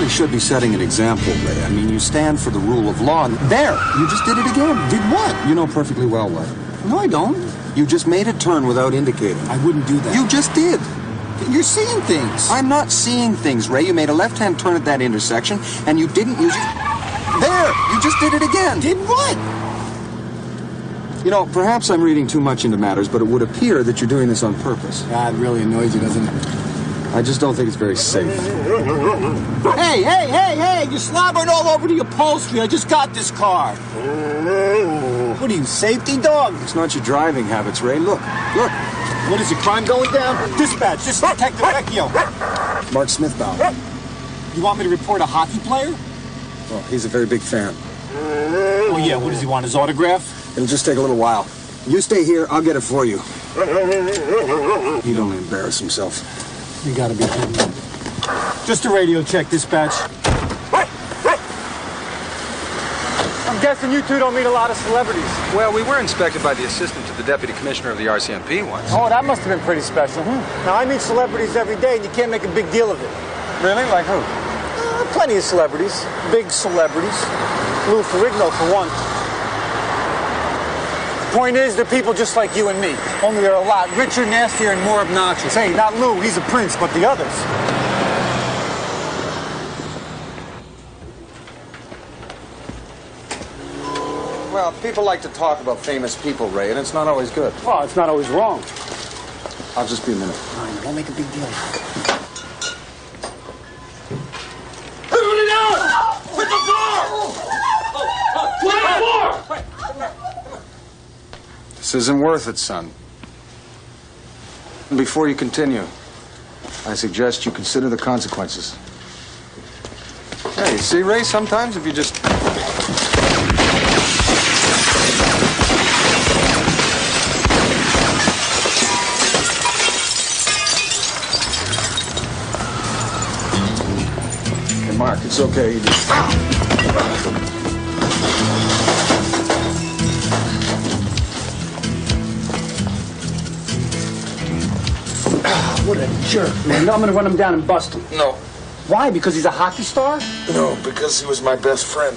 really should be setting an example, Ray. I mean, you stand for the rule of law. There! You just did it again. Did what? You know perfectly well what. No, I don't. You just made a turn without indicating. I wouldn't do that. You just did. You're seeing things. I'm not seeing things, Ray. You made a left-hand turn at that intersection, and you didn't use it. There! You just did it again. Did what? You know, perhaps I'm reading too much into matters, but it would appear that you're doing this on purpose. God, it really annoys you, doesn't it? I just don't think it's very safe. Hey, hey, hey, hey! You're slobbering all over the upholstery. I just got this car. What are you, safety dog? It's not your driving habits, Ray. Look, look. What is it, crime going down? Dispatch, this is Detective Vecchio. Mark Smithbound. You want me to report a hockey player? Well, he's a very big fan. Oh, yeah, what does he want, his autograph? It'll just take a little while. You stay here, I'll get it for you. He'd only embarrass himself. You gotta be kidding me. Just a radio check, dispatch. I'm guessing you two don't meet a lot of celebrities. Well, we were inspected by the assistant to the deputy commissioner of the RCMP once. Oh, that must have been pretty special. Now, I meet celebrities every day, and you can't make a big deal of it. Really? Like who? Plenty of celebrities. Big celebrities. Lou Ferrigno, for one. Point is, they're people just like you and me. Only they're a lot richer, nastier, and more obnoxious. Hey, not Lou, he's a prince, but the others. Well, people like to talk about famous people, Ray, and it's not always good. Well, it's not always wrong. I'll just be a minute. Fine, don't make a big deal. Everybody down! Hit the floor! Hit the floor! This isn't worth it, son. Before you continue, I suggest you consider the consequences. Hey, see, Ray, sometimes if you just... Hey, Mark, it's okay. You just... What a jerk, man. No, I'm gonna run him down and bust him. No. Why? Because he's a hockey star? No, because he was my best friend.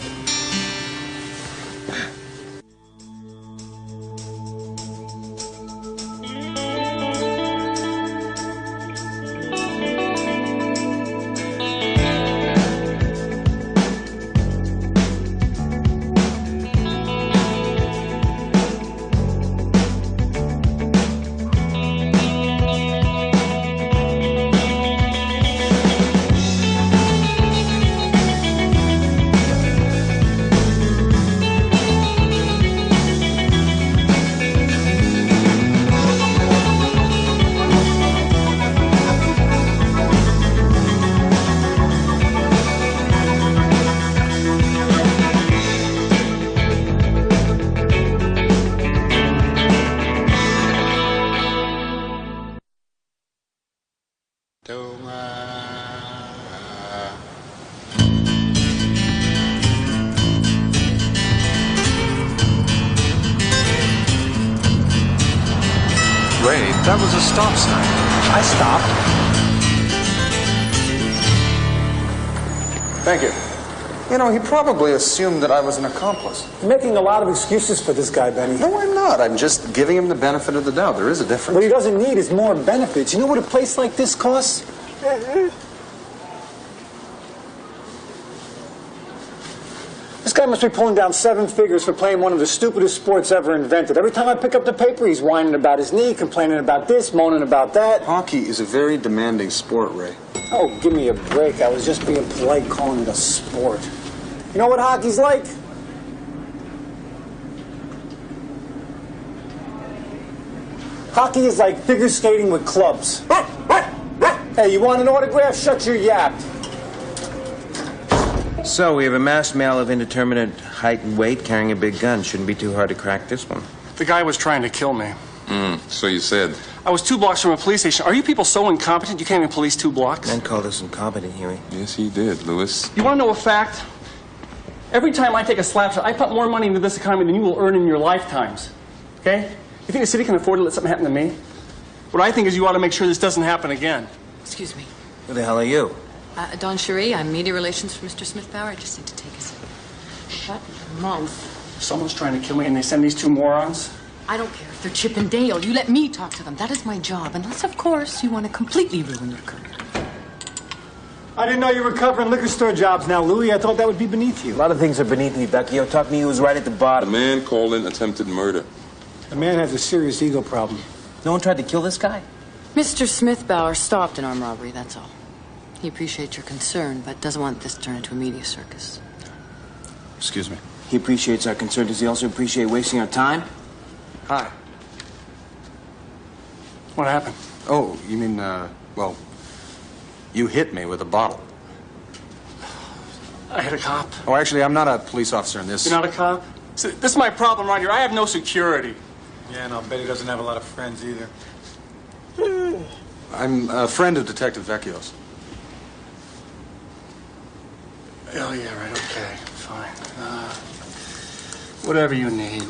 Ray, that was a stop sign. I stopped. Thank you. You know, he probably assumed that I was an accomplice. You're making a lot of excuses for this guy, Benny. No, I'm not. I'm just giving him the benefit of the doubt. There is a difference. What he doesn't need is more benefits. You know what a place like this costs? This guy must be pulling down 7 figures for playing one of the stupidest sports ever invented. Every time I pick up the paper, he's whining about his knee, complaining about this, moaning about that. Hockey is a very demanding sport, Ray. Oh, give me a break. I was just being polite calling it a sport. You know what hockey's like? Hockey is like figure skating with clubs. Hey, you want an autograph? Shut your yap. So, we have a masked male of indeterminate height and weight carrying a big gun. Shouldn't be too hard to crack this one. The guy was trying to kill me. So you said. I was 2 blocks from a police station. Are you people so incompetent you can't even police 2 blocks? Men called us incompetent, Huey. Yes, he did, Lewis. You want to know a fact? Every time I take a slap shot, I put more money into this economy than you will earn in your lifetimes. Okay? You think the city can afford to let something happen to me? What I think is you ought to make sure this doesn't happen again. Excuse me. Who the hell are you? Dawn Cherie, I'm media relations for Mr. Smith-Bauer. I just need to take a second. What month? Someone's trying to kill me and they send these two morons? I don't care if they're Chip and Dale. You let me talk to them. That is my job. Unless, of course, you want to completely ruin your career. I didn't know you were covering liquor store jobs now, Louis. I thought that would be beneath you. A lot of things are beneath me, Vecchio. Talk to me who's right at the A bottom. man called in attempted murder. The man has a serious ego problem. No one tried to kill this guy? Mr. Smith-Bauer stopped an armed robbery, that's all. He appreciates your concern, but doesn't want this to turn into a media circus. Excuse me. He appreciates our concern. Does he also appreciate wasting our time? Hi. What happened? Oh, you mean, well, you hit me with a bottle. I hit a cop. Oh, actually, I'm not a police officer in this. You're not a cop? See, this is my problem right here. I have no security. Yeah, and I'll bet he doesn't have a lot of friends either. I'm a friend of Detective Vecchio's. Oh, yeah, right, okay, fine. Whatever you need.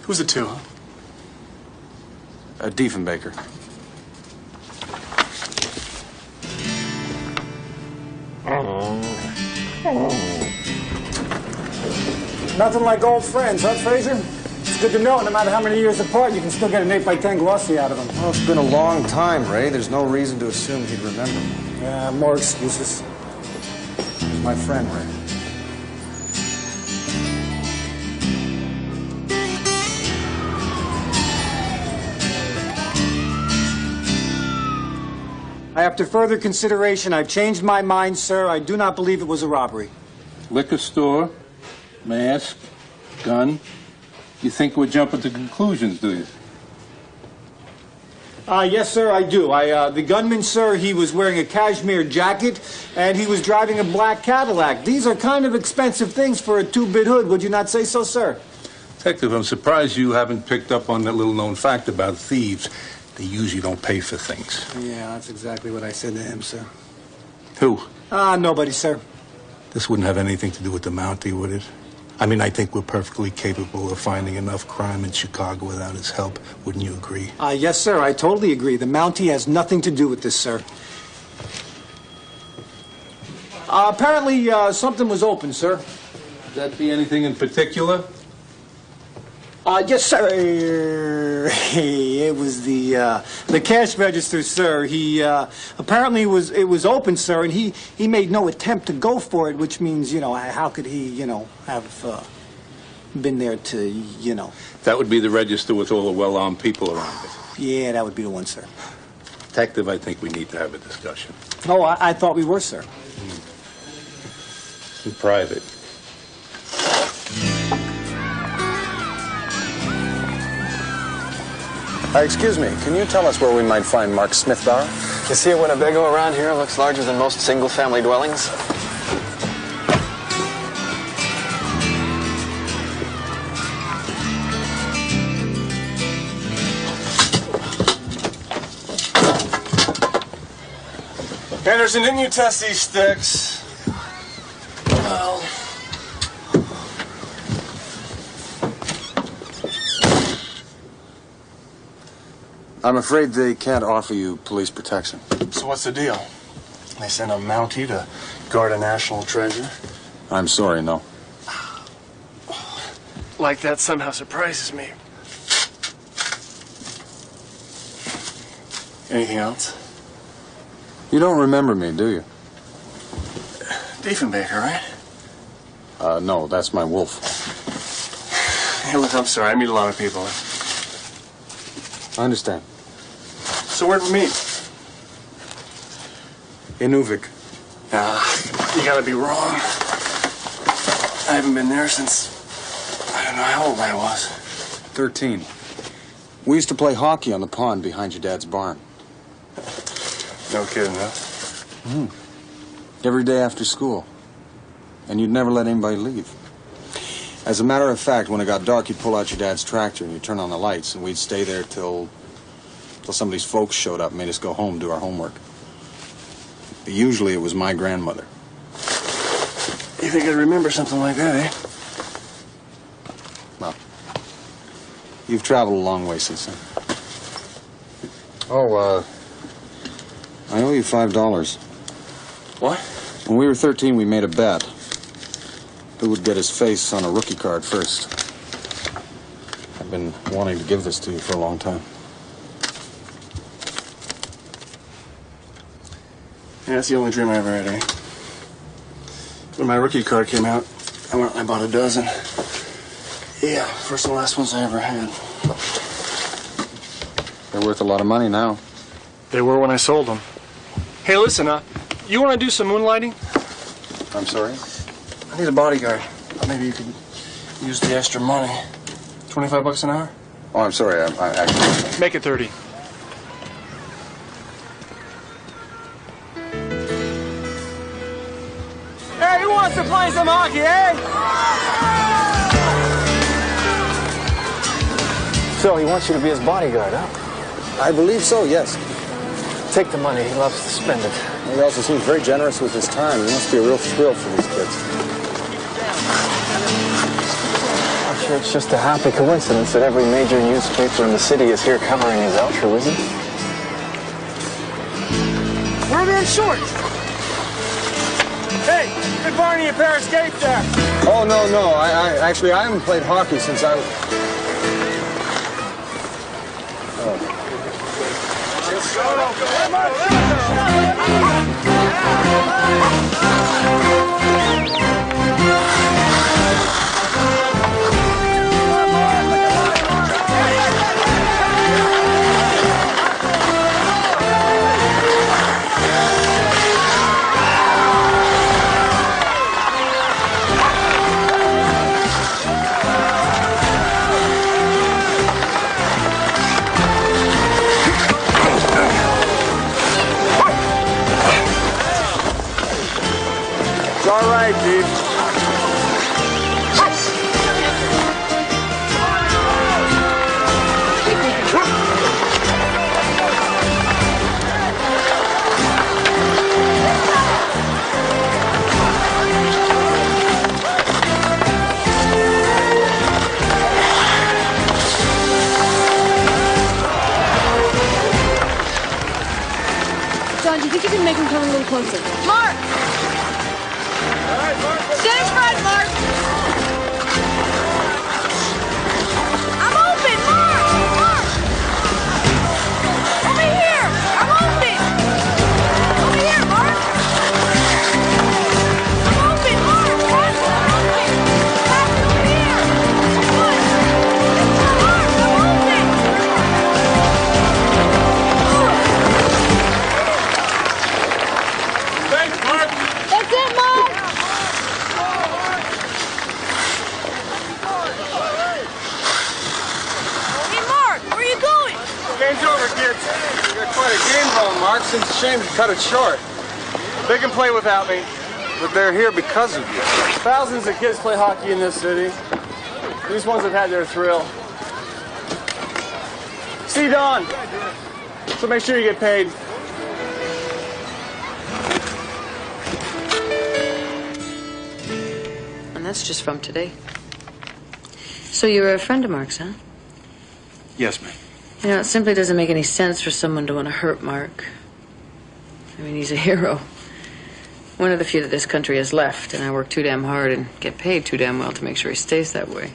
Who's the two, huh? Diefenbaker. Nothing like old friends, huh, Fraser? It's good to know, no matter how many years apart, you can still get an 8x10 glossy out of him. Well, it's been a long time, Ray. There's no reason to assume he'd remember me. Yeah, more excuses. He's my friend, Ray. After further consideration, I've changed my mind, sir. I do not believe it was a robbery. Liquor store, mask, gun. You think we're jumping to conclusions, do you? Yes, sir, I do. The gunman, sir, he was wearing a cashmere jacket, and he was driving a black Cadillac. These are kind of expensive things for a two-bit hood, would you not say so, sir? Detective, I'm surprised you haven't picked up on that little-known fact about thieves. They usually don't pay for things. Yeah, that's exactly what I said to him, sir. Who? Nobody, sir. This wouldn't have anything to do with the Mountie, would it? I mean, I think we're perfectly capable of finding enough crime in Chicago without his help. Wouldn't you agree? Yes, sir, I totally agree. The Mountie has nothing to do with this, sir. Apparently, something was open, sir. Would that be anything in particular? Yes, sir. It was the cash register, sir. He apparently it was open, sir, and he made no attempt to go for it, which means, you know, how could he, have been there to, That would be the register with all the well-armed people around it. Yeah, that would be the one, sir. Detective, I think we need to have a discussion. Oh, I thought we were, sir. In private. Excuse me, can you tell us where we might find Mark Smith-Bauer? You see a Winnebago around here? Looks larger than most single-family dwellings. Anderson, didn't you test these sticks? Well... I'm afraid they can't offer you police protection. So what's the deal? They sent a Mountie to guard a national treasure? I'm sorry, no. Like that somehow surprises me. Anything else? You don't remember me, do you? Diefenbaker, right? No, that's my wolf. Hey, look, I'm sorry. I meet a lot of people. I understand. So where'd we meet? In Uvik. You gotta be wrong. I haven't been there since... I don't know how old I was. 13. We used to play hockey on the pond behind your dad's barn. No kidding, huh? Every day after school. And you'd never let anybody leave. As a matter of fact, when it got dark, you'd pull out your dad's tractor and you'd turn on the lights, and we'd stay there till somebody's folks showed up and made us go home and do our homework. Usually it was my grandmother. You think I'd remember something like that, eh? Well, you've traveled a long way since then. Oh, I owe you $5. What? When we were 13, we made a bet. Who would get his face on a rookie card first? I've been wanting to give this to you for a long time. Yeah, that's the only dream I ever had, eh? When my rookie card came out, I went and I bought a dozen. Yeah, first and last ones I ever had. They're worth a lot of money now. They were when I sold them. Hey, listen, you want to do some moonlighting? I'm sorry? I need a bodyguard. Maybe you could use the extra money. $25 an hour? Oh, I'm sorry. I actually... Make it 30. Hey, who wants to play some hockey, eh? So he wants you to be his bodyguard, huh? I believe so, yes. Take the money. He loves to spend it. He also seems very generous with his time. It must be a real thrill for these kids. I'm sure it's just a happy coincidence that every major newspaper in the city is here covering his altruism. We're in short. Hey, give Barney a pair of skates there. Oh, no. I haven't played hockey since I was... It's all right, dude. John, do you think you can make him come a little closer? Mark! Stand front, Mark! I'm open, Mark! Mark! Over here! I'm open! Over here, Mark! I'm open, Mark! Mark, I'm open! Mark, over here! Good! Mark, I'm open! Thanks, Mark. That's it, Mark! Hey, Mark, where are you going? Game's over, kids. You got quite a game going, Mark. Seems a shame to cut it short. They can play without me. But they're here because of you. Thousands of kids play hockey in this city. These ones have had their thrill. See, Don. So make sure you get paid. And that's just from today. So you're a friend of Mark's, huh? Yes, ma'am. You know, it simply doesn't make any sense for someone to want to hurt Mark. I mean, he's a hero. One of the few that this country has left, and I work too damn hard and get paid too damn well to make sure he stays that way.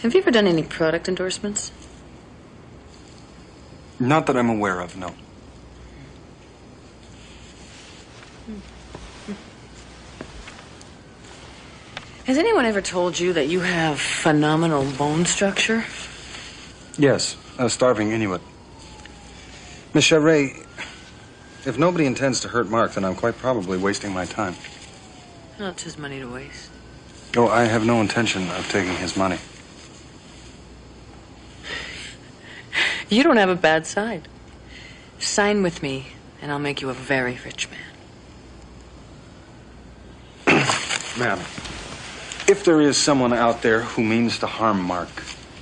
Have you ever done any product endorsements? Not that I'm aware of, no. Has anyone ever told you that you have phenomenal bone structure? Yes, a starving Inuit. Miss Charest, if nobody intends to hurt Mark, then I'm quite probably wasting my time. Well, it's his money to waste. Oh, I have no intention of taking his money. You don't have a bad side. Sign with me, and I'll make you a very rich man. Ma'am, if there is someone out there who means to harm Mark,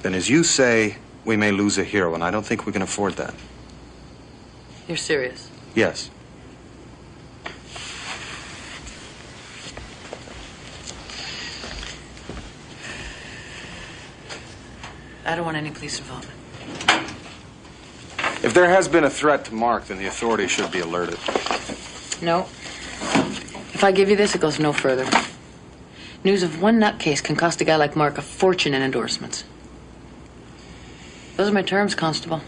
then as you say, we may lose a hero, and I don't think we can afford that. You're serious? Yes. I don't want any police involvement. If there has been a threat to Mark, then the authorities should be alerted. No. If I give you this, it goes no further. News of one nutcase can cost a guy like Mark a fortune in endorsements. Those are my terms, Constable.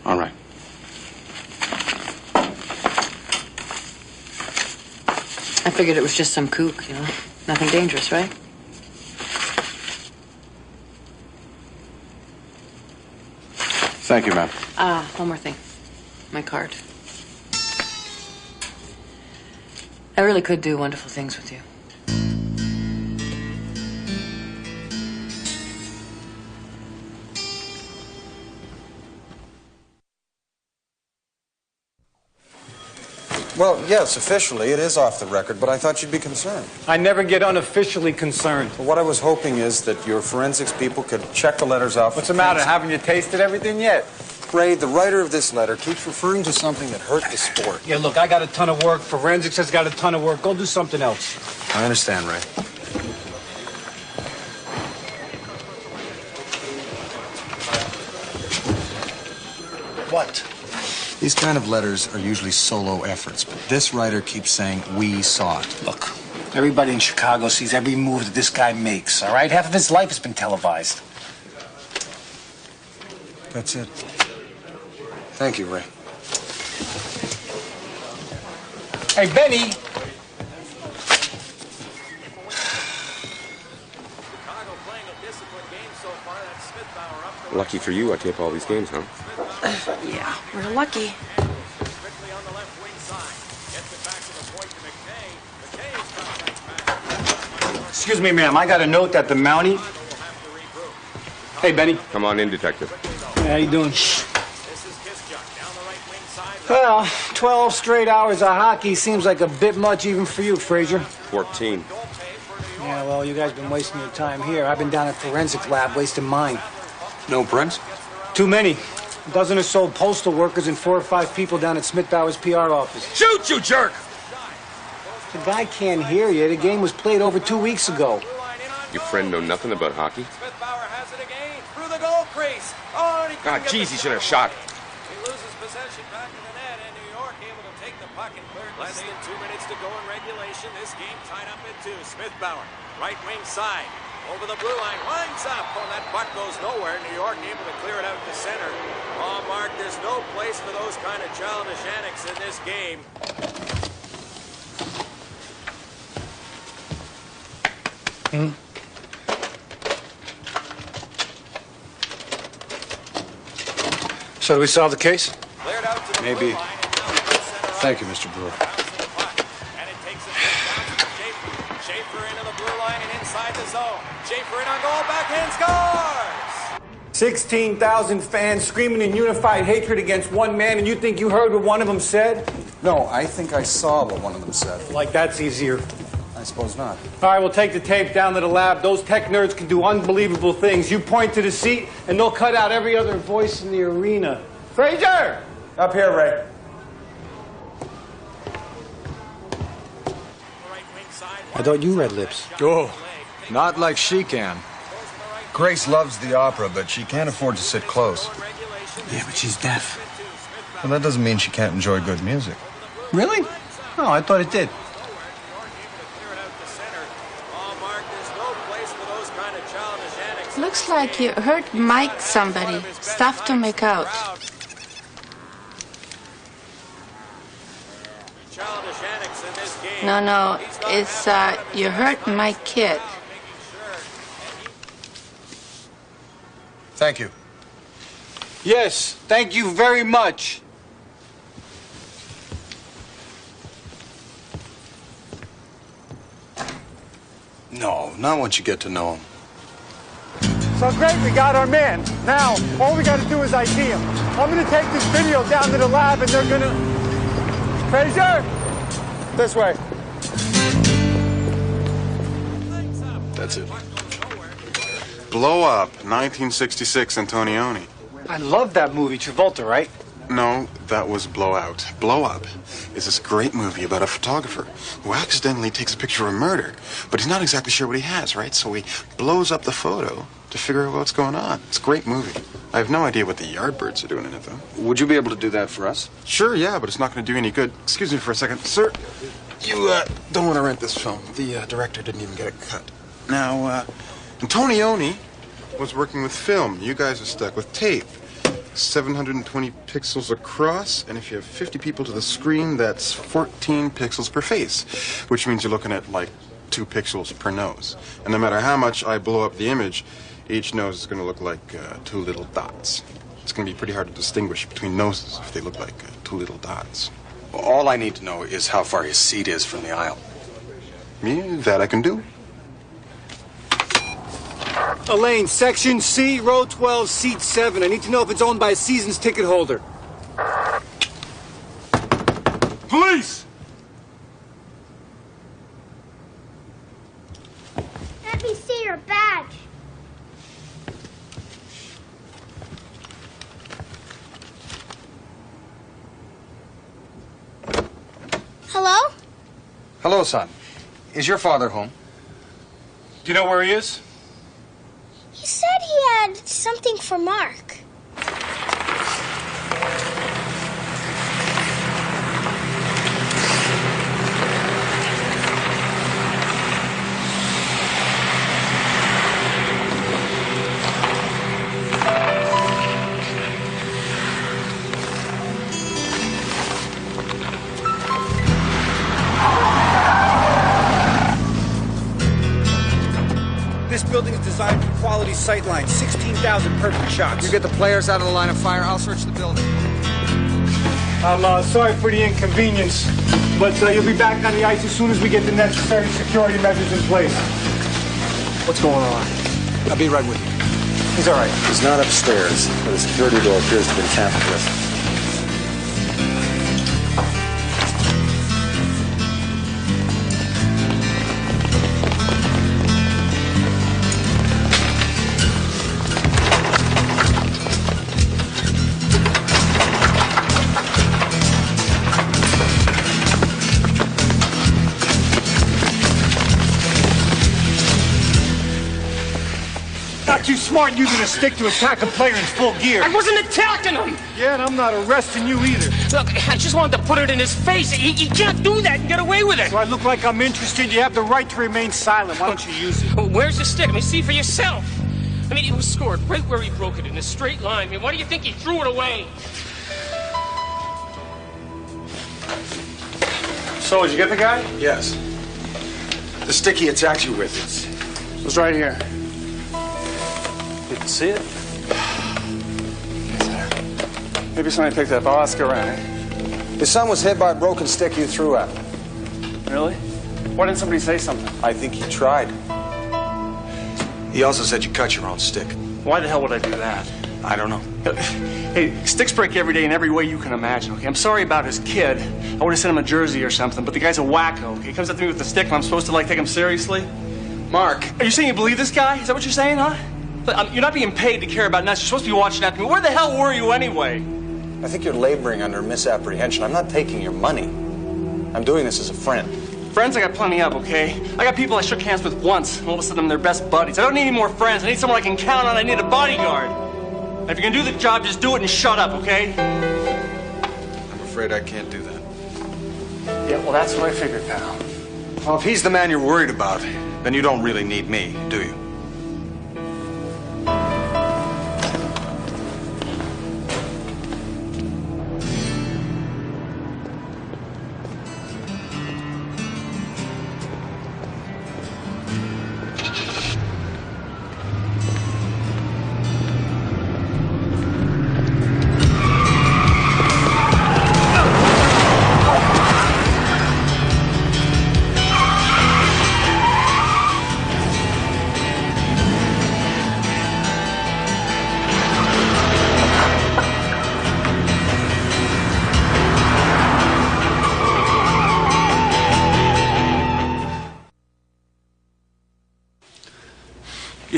All right. I figured it was just some kook, you know. Nothing dangerous, right? Thank you, ma'am. One more thing. My card. I really could do wonderful things with you. Well, yes, officially, it is off the record, but I thought you'd be concerned. I never get unofficially concerned. Well, what I was hoping is that your forensics people could check the letters off. What's the matter? Haven't you tasted everything yet? Ray, the writer of this letter keeps referring to something that hurt the sport. Yeah, look, I got a ton of work. Forensics has got a ton of work. Go do something else. I understand, Ray. What? These kind of letters are usually solo efforts, but this writer keeps saying, we saw it. Look, everybody in Chicago sees every move that this guy makes, all right? Half of his life has been televised. That's it. Thank you, Ray. Hey, Benny! Lucky for you, I tape all these games, huh? Yeah, we're lucky. Excuse me, ma'am. I got a note that the Mountie... Hey, Benny. Come on in, Detective. How you doing? Well, 12 straight hours of hockey seems like a bit much even for you, Frazier. 14. Yeah, well, you guys been wasting your time here. I've been down at forensics lab wasting mine. No prints? Too many. A dozen or so postal workers and 4 or 5 people down at Smith Bauer's PR office. Shoot, you jerk! The guy can't hear you. The game was played over 2 weeks ago. Your friend know nothing about hockey? Smith Bauer has it again through the goal crease. Oh, and he God, jeez, he should have shot. He loses possession back in the net, and New York able to take the puck and clear it. Less than 2 minutes to go in regulation. This game tied up at 2. Smith Bauer, right wing side, over the blue line, winds up. Oh, that puck goes nowhere. New York able to clear it out to center. Oh, Mark, there's no place for those kind of childish antics in this game. So do we solve the case? Cleared out to the Maybe. blue line, and now to the center Thank ice. you, Mr. Brewer. And it takes it down to Schaefer. Schaefer into the blue line and inside the zone. Schaefer in on goal, backhand scores! 16,000 fans screaming in unified hatred against one man, and you think you heard what one of them said? No, I think I saw what one of them said. Like that's easier. I suppose not. All right, we'll take the tape down to the lab. Those tech nerds can do unbelievable things. You point to the seat, and they'll cut out every other voice in the arena. Frazier! Up here, Ray. I thought you read lips. Oh, not like she can. Grace loves the opera, but she can't afford to sit close. Yeah, but she's deaf. Well, that doesn't mean she can't enjoy good music. Really? Oh, I thought it did. Looks like you hurt Mike somebody. Stuff to make out. No, it's you hurt my kid. Thank you. Yes, thank you very much. No, not once you get to know him. So great, we got our man. Now, all we got to do is ID him. I'm going to take this video down to the lab, and they're going to... Frazier! This way. That's it. Blow Up, 1966 Antonioni. I love that movie, Travolta, right? No, that was Blow Out. Blow Up is this great movie about a photographer who accidentally takes a picture of a murder, but he's not exactly sure what he has, right? So he blows up the photo to figure out what's going on. It's a great movie. I have no idea what the Yardbirds are doing in it, though. Would you be able to do that for us? Sure, yeah, but it's not going to do any good. Excuse me for a second. Sir, you don't want to rent this film. The director didn't even get a cut. Now, Antonioni was working with film. You guys are stuck with tape. 720 pixels across, and if you have 50 people to the screen, that's 14 pixels per face, which means you're looking at like 2 pixels per nose. And no matter how much I blow up the image, each nose is going to look like 2 little dots. It's going to be pretty hard to distinguish between noses if they look like 2 little dots. All I need to know is how far his seat is from the aisle. Yeah, that I can do. Elaine, Section C, row 12, seat 7. I need to know if it's owned by a season's ticket holder. Police! Let me see your badge. Hello? Hello, son. Is your father home? Do you know where he is? He said he had something for Mark. This building is designed for quality sightlines. 16,000 perfect shots. You get the players out of the line of fire, I'll search the building. I'm sorry for the inconvenience, but you'll be back on the ice as soon as we get the necessary security measures in place. What's going on? I'll be right with you. He's all right. He's not upstairs, but the security door appears to have been tampered with. Not too smart using a stick to attack a player in full gear. I wasn't attacking him! Yeah, and I'm not arresting you either. Look, I just wanted to put it in his face. He can't do that and get away with it. Do I look like I'm interested? You have the right to remain silent. Why don't you use it? Well, where's the stick? I mean, see for yourself. I mean, it was scored right where he broke it, in a straight line. I mean, why do you think he threw it away? So, did you get the guy? Yes. The stick he attacked you with, It was right here. You can see it? Maybe somebody picked it up. I'll ask around. His son was hit by a broken stick you threw at him. Really? Why didn't somebody say something? I think he tried. He also said you cut your own stick. Why the hell would I do that? I don't know. Hey, sticks break every day in every way you can imagine, okay? I'm sorry about his kid. I would have sent him a jersey or something, but the guy's a wacko, okay? He comes up to me with a stick and I'm supposed to, like, take him seriously? Mark. Are you saying you believe this guy? Is that what you're saying, huh? You're not being paid to care about nuts. You're supposed to be watching after me. Where the hell were you anyway? I think you're laboring under misapprehension. I'm not taking your money. I'm doing this as a friend. Friends, I got plenty of, okay? I got people I shook hands with once, and all of a sudden they're best buddies. I don't need any more friends. I need someone I can count on. I need a bodyguard. And if you're gonna do the job, just do it and shut up, okay? I'm afraid I can't do that. Yeah, well, that's what I figured, pal. Well, if he's the man you're worried about, then you don't really need me, do you?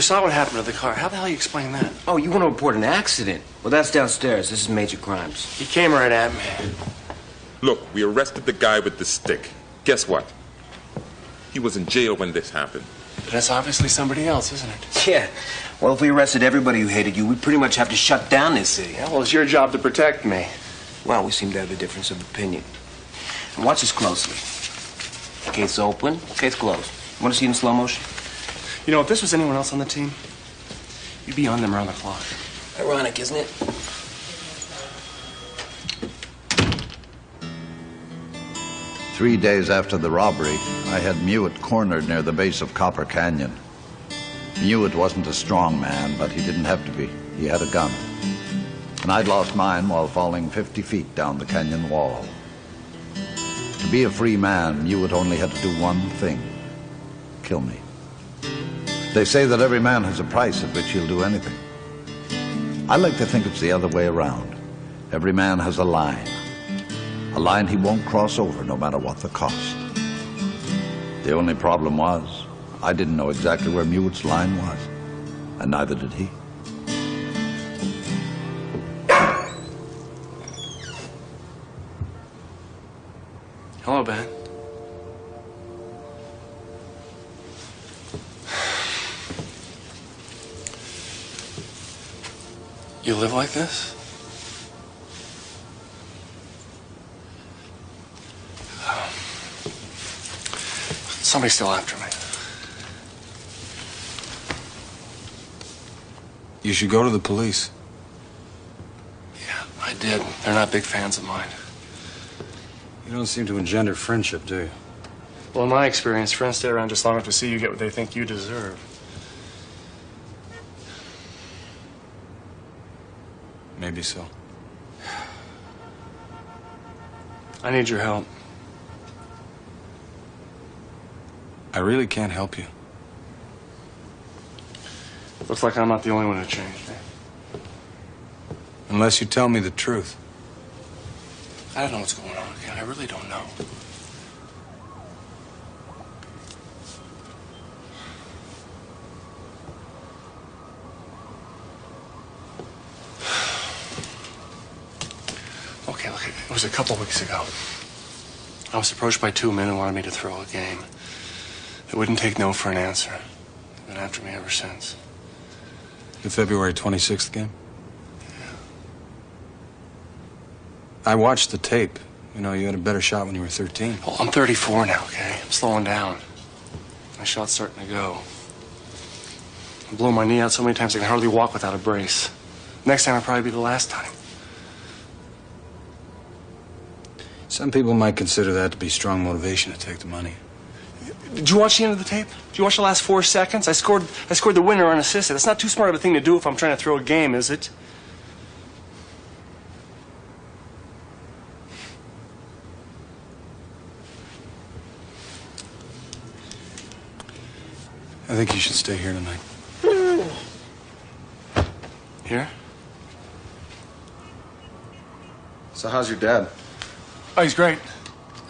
saw what happened to the car. How the hell you explain that? Oh, you want to report an accident? Well, that's downstairs. This is major crimes. He came right at me. Look, we arrested the guy with the stick. Guess what? He was in jail when this happened. But that's obviously somebody else, isn't it? Yeah. Well, if we arrested everybody who hated you, we'd pretty much have to shut down this city. Yeah, well, it's your job to protect me. Well, we seem to have a difference of opinion. And watch this closely. Case open, case closed. You want to see it in slow motion? You know, if this was anyone else on the team, you'd be on them around the clock. Ironic, isn't it? Three days after the robbery, I had Mewitt cornered near the base of Copper Canyon. Mewitt wasn't a strong man, but he didn't have to be. He had a gun. And I'd lost mine while falling 50 feet down the canyon wall. To be a free man, Mewitt only had to do one thing: kill me. They say that every man has a price at which he'll do anything. I like to think it's the other way around. Every man has a line. A line he won't cross over, no matter what the cost. The only problem was, I didn't know exactly where Mewitt's line was, and neither did he. Hello, Ben. You live like this? Somebody's still after me. You should go to the police. Yeah, I did. They're not big fans of mine. You don't seem to engender friendship, do you? Well, in my experience, friends stay around just long enough to see you get what they think you deserve. Maybe so. I need your help. I really can't help you. Looks like I'm not the only one who changed, eh? Unless you tell me the truth. I don't know what's going on, okay? I really don't know. Okay, look, it was a couple weeks ago. I was approached by two men who wanted me to throw a game. They wouldn't take no for an answer. They've been after me ever since. The February 26th game? Yeah. I watched the tape. You know, you had a better shot when you were 13. Well, I'm 34 now, okay? I'm slowing down. My shot's starting to go. I blew my knee out so many times I can hardly walk without a brace. Next time will probably be the last time. Some people might consider that to be strong motivation to take the money. Did you watch the end of the tape? Did you watch the last 4 seconds? I scored the winner unassisted. That's not too smart of a thing to do if I'm trying to throw a game, is it? I think you should stay here tonight. Here? So how's your dad? Oh, he's great.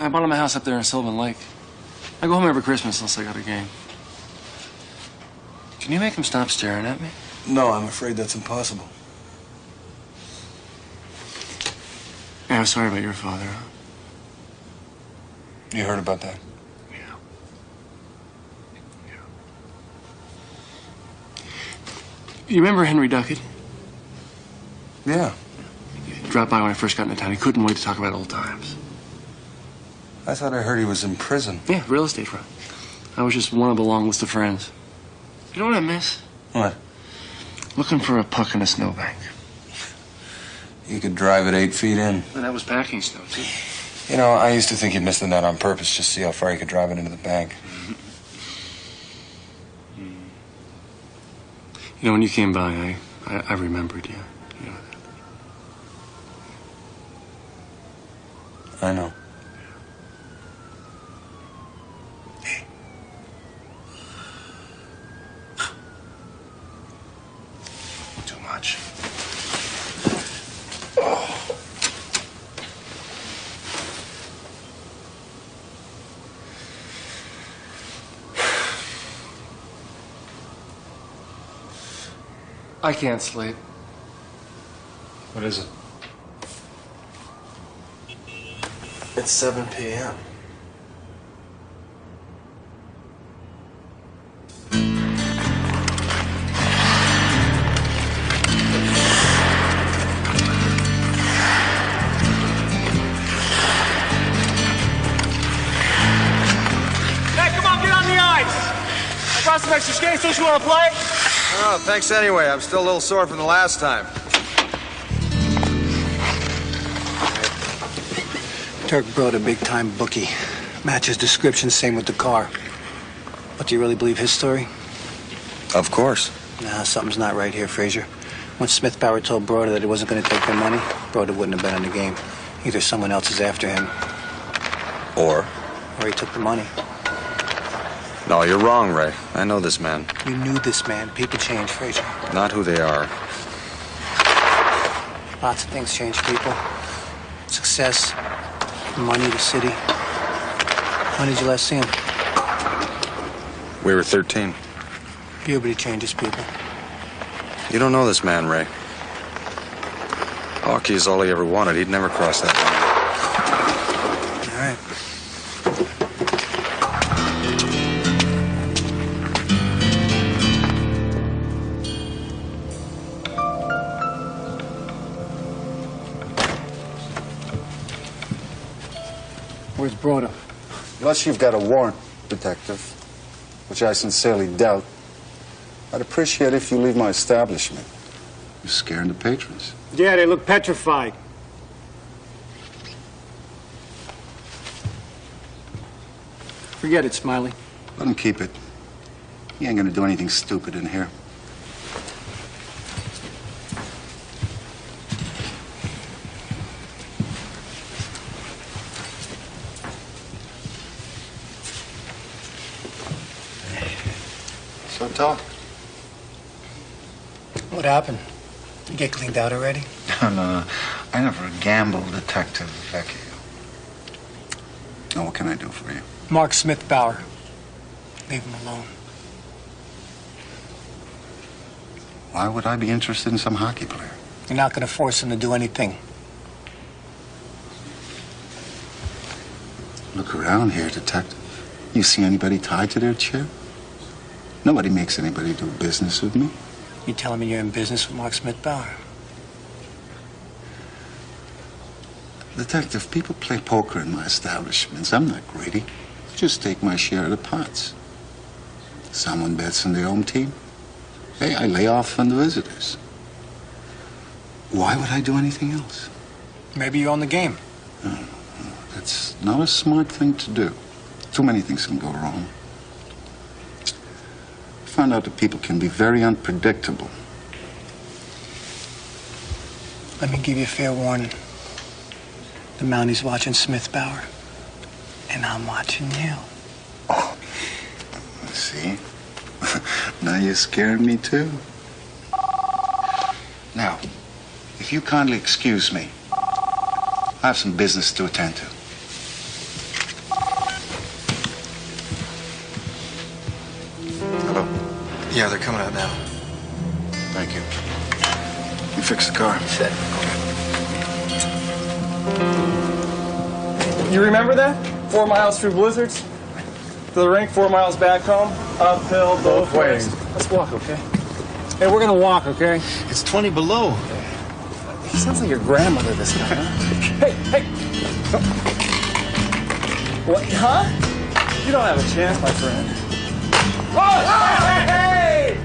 I bought him a house up there in Sylvan Lake. I go home every Christmas unless I got a game. Can you make him stop staring at me? No, I'm afraid that's impossible. Yeah, I'm sorry about your father, huh? You heard about that? You remember Henry Duckett? Yeah. He dropped by when I first got into town. He couldn't wait to talk about old times. I thought I heard he was in prison. Yeah, real estate front. I was just one of the long list of friends. You know what I miss? What? Looking for a puck in a snowbank. You could drive it 8 feet in. And that was packing snow, too. You know, I used to think you'd miss the net on purpose just to see how far you could drive it into the bank. You know, when you came by, I remembered you. You know that. I know. Too much. I can't sleep. What is it? It's 7 p.m. Some extra skates, don't you want to play? Oh, thanks anyway. I'm still a little sore from the last time. Turk brought a big-time bookie. Matches description, same with the car. But do you really believe his story? Of course. Nah, something's not right here, Frazier. When Smith Bauer told Broder that he wasn't going to take their money, Broder wouldn't have been in the game. Either someone else is after him. Or he took the money. No, you're wrong, Ray. I know this man. You knew this man. People change, Frazier. Not who they are. Lots of things change people. Success, money, the city. When did you last see him? We were 13. Puberty changes people. You don't know this man, Ray. Hockey is all he ever wanted. He'd never cross that line. All right. Where's Broder? Unless you've got a warrant, Detective, which I sincerely doubt, I'd appreciate if you leave my establishment. You're scaring the patrons. Yeah, they look petrified. Forget it, Smiley. Let him keep it. He ain't gonna do anything stupid in here. So talk. What happened? You get cleaned out already? No. I never gambled, Detective Vecchio. Now, what can I do for you? Mark Smith Bauer. Leave him alone. Why would I be interested in some hockey player? You're not going to force him to do anything. Look around here, Detective. You see anybody tied to their chair? Nobody makes anybody do business with me. You telling me you're in business with Mark Smith Bauer? Detective, people play poker in my establishments. I'm not greedy. Just take my share of the pots. Someone bets on their home team. Hey, I lay off on the visitors. Why would I do anything else? Maybe you own the game. No, that's not a smart thing to do. Too many things can go wrong. I found out that people can be very unpredictable. Let me give you a fair warning. The Mounties watching Smith Bauer. And I'm watching you. Oh, see? Now you're scaring me too. Now, if you kindly excuse me, I have some business to attend to. Hello? Yeah, they're coming out now. Thank you. You fix the car. Set. You remember that? 4 miles through blizzards? To the rink, 4 miles back home? Uphill, both ways. Let's walk, okay? Hey, we're gonna walk, okay? It's 20 below. He sounds like your grandmother, this guy, huh? Hey! What, huh? You don't have a chance, my friend. Oh, hey!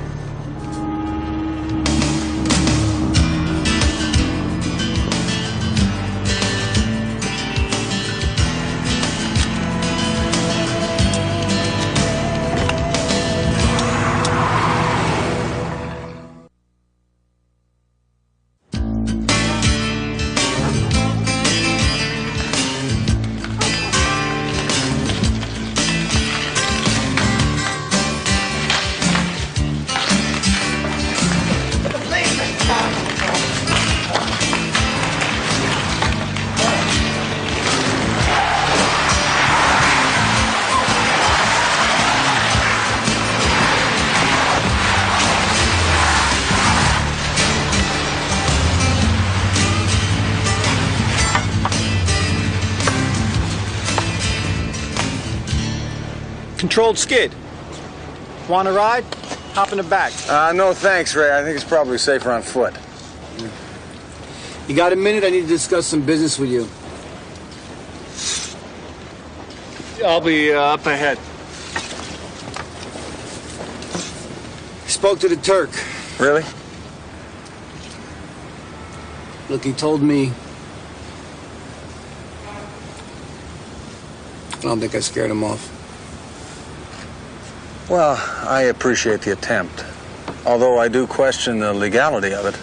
Controlled skid. Want a ride? Hop in the back. No thanks, Ray. I think it's probably safer on foot. You got a minute? I need to discuss some business with you. I'll be up ahead. Spoke to the Turk. Really? Look, he told me... I don't think I scared him off. Well, I appreciate the attempt. Although I do question the legality of it.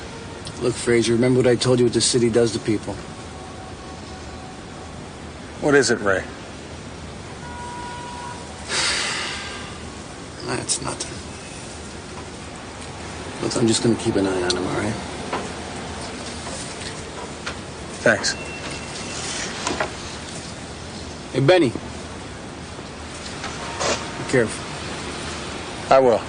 Look, Fraser, remember what I told you what the city does to people? What is it, Ray? That's nothing. Look, I'm just gonna keep an eye on him, all right? Thanks. Hey, Benny. Be careful. I will.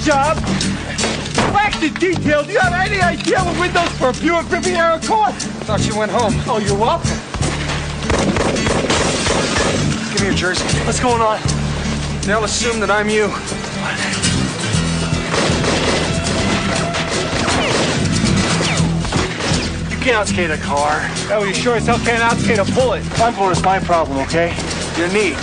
Job. Wax the detail. Do you have any idea what windows for a Buick Riviera cost? Thought you went home. Oh, you're welcome. Give me your jersey. What's going on? They'll assume that I'm you. You can't skate a car. Oh, you sure as hell can't outskate a bullet. My bullet's my problem, okay? Your knee.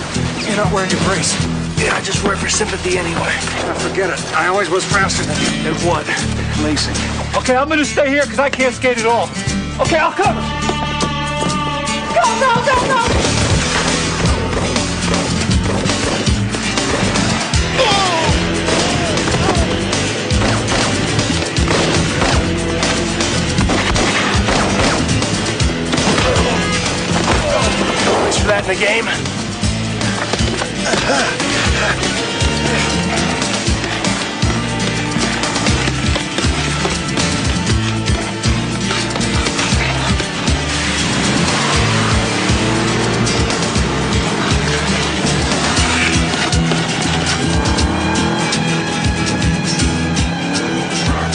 You're not wearing your brace. Yeah, I just wear it for sympathy anyway. Now forget it. I always was faster than you. And what? Lacing. Okay, I'm gonna stay here because I can't skate at all. Okay, I'll cover. Go, go, go, go! Much for that in the game.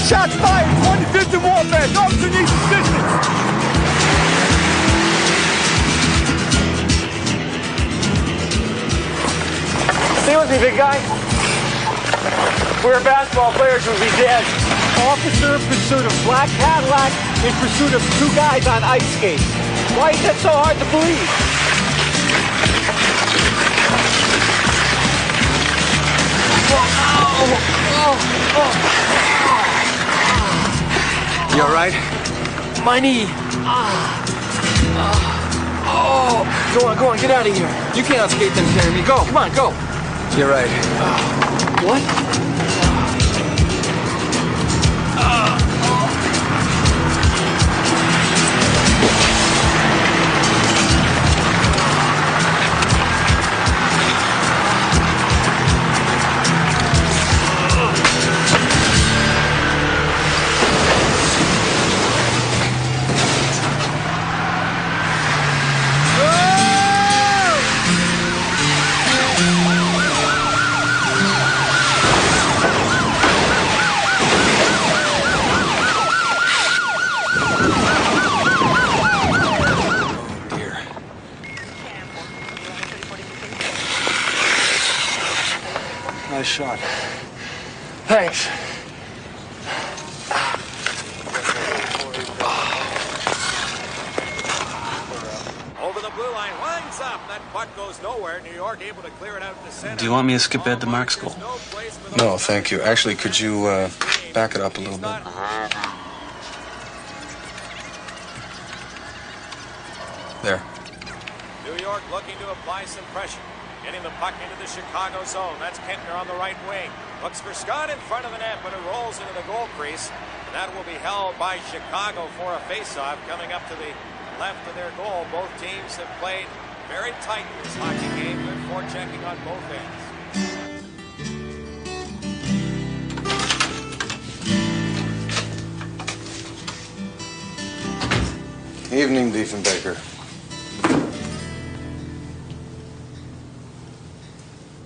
Shots fired! 25th and Warfare! Officer needs assistance! Stay with me, big guy. We were basketball players, we'd be dead. Officer in pursuit of black Cadillac in pursuit of two guys on ice skates. Why is that so hard to believe? You all right? My knee. Go on, get out of here. You can't skate them, carry me. Go. Come on, go. You're right. What? Nice shot. Thanks. line, winds up. That puck goes nowhere. New York able to clear it out to center. Do you want me to skip Ed to Mark's goal? No, thank you. Actually, could you back it up a little bit? There. New York looking to apply some pressure. Getting the puck into the Chicago zone. That's Kentner on the right wing. Looks for Scott in front of the net, but it rolls into the goal crease. And that will be held by Chicago for a faceoff coming up to the left of their goal. Both teams have played very tight in this hockey game. Good forechecking on both ends. Evening, Diefenbaker.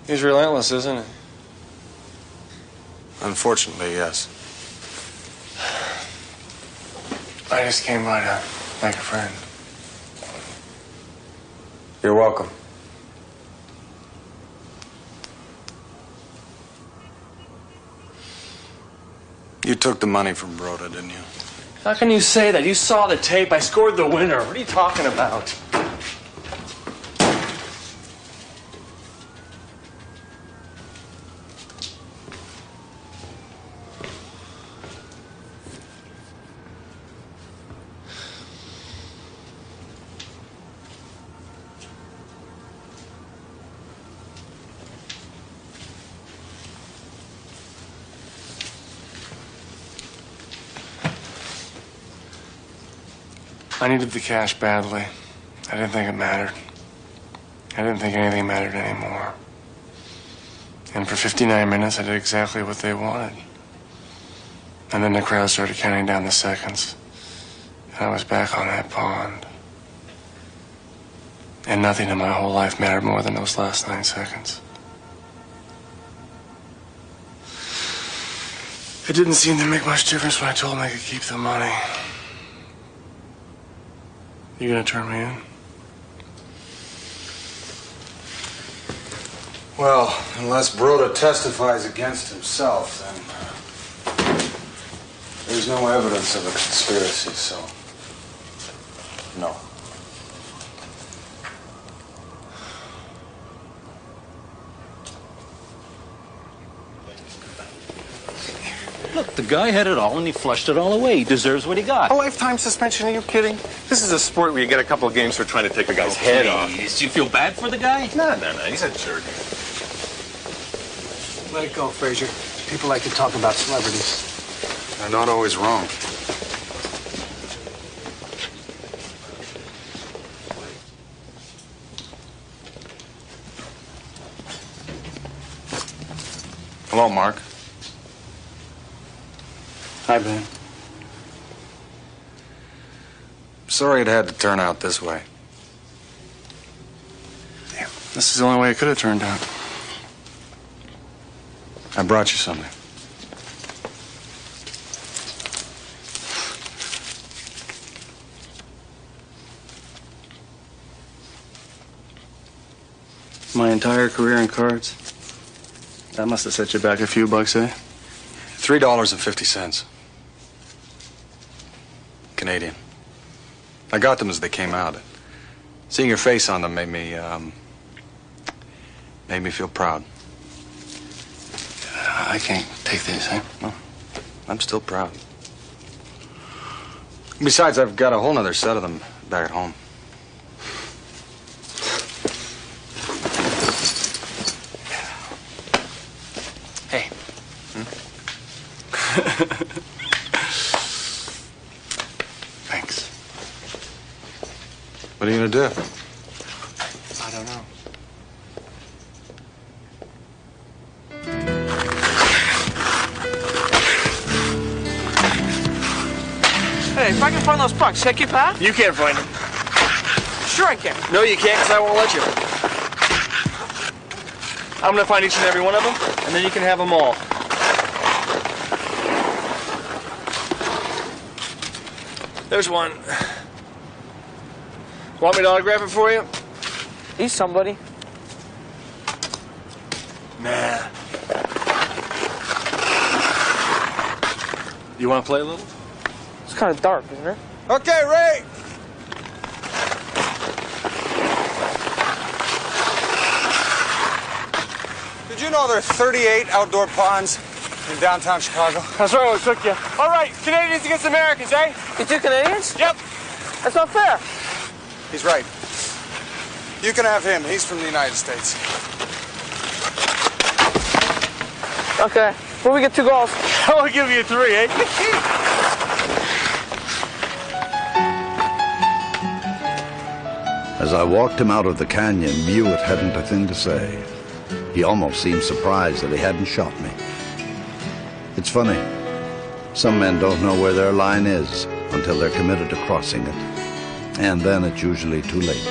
He's relentless, isn't he? Unfortunately, yes. I just came by to make a friend. You're welcome. You took the money from Broda, didn't you? How can you say that? You saw the tape. I scored the winner. What are you talking about? I needed the cash badly. I didn't think it mattered. I didn't think anything mattered anymore. And for 59 minutes, I did exactly what they wanted. And then the crowd started counting down the seconds. And I was back on that pond. And nothing in my whole life mattered more than those last 9 seconds. It didn't seem to make much difference when I told them I could keep the money. You gonna turn me in? Well, unless Broda testifies against himself, then there's no evidence of a conspiracy, so no. Look, the guy had it all and he flushed it all away. He deserves what he got. A lifetime suspension? Are you kidding? This is a sport where you get a couple of games for trying to take a guy's head off. Do you feel bad for the guy? No, he's a jerk. Let it go, Frazier. People like to talk about celebrities. They're not always wrong. Hello, Mark. Hi, Ben. Sorry it had to turn out this way. Yeah, this is the only way it could have turned out. I brought you something. My entire career in cards. That must have set you back a few bucks, eh? $3.50. Canadian. I got them as they came out. Seeing your face on them made me feel proud. I can't take these, eh? No, I'm still proud. Besides, I've got a whole nother set of them back at home. Hey. Thanks. What are you gonna do? I don't know. Hey, if I can find those pucks, heck you, pal? You can't find them. Sure I can. No, you can't, because I won't let you. I'm gonna find each and every one of them, and then you can have them all. There's one. Want me to autograph it for you? He's somebody. Nah. You want to play a little? It's kind of dark, isn't it? Okay, Ray. you know there are 38 outdoor ponds in downtown Chicago? That's right, we took you. All right, Canadians against Americans, eh? You two Canadians? Yep. That's not fair. He's right. You can have him. He's from the United States. Okay. Well, we get 2 goals. I'll give you 3, eh? As I walked him out of the canyon, Mewitt hadn't a thing to say. He almost seemed surprised that he hadn't shot me. It's funny. Some men don't know where their line is until they're committed to crossing it. And then it's usually too late.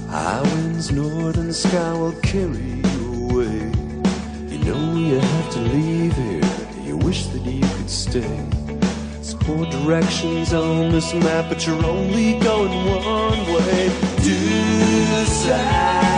Highwinds north and the sky will carry you away. You know you have to leave here. You wish that you could stay. There's 4 directions on this map, but you're only going one way. Due south.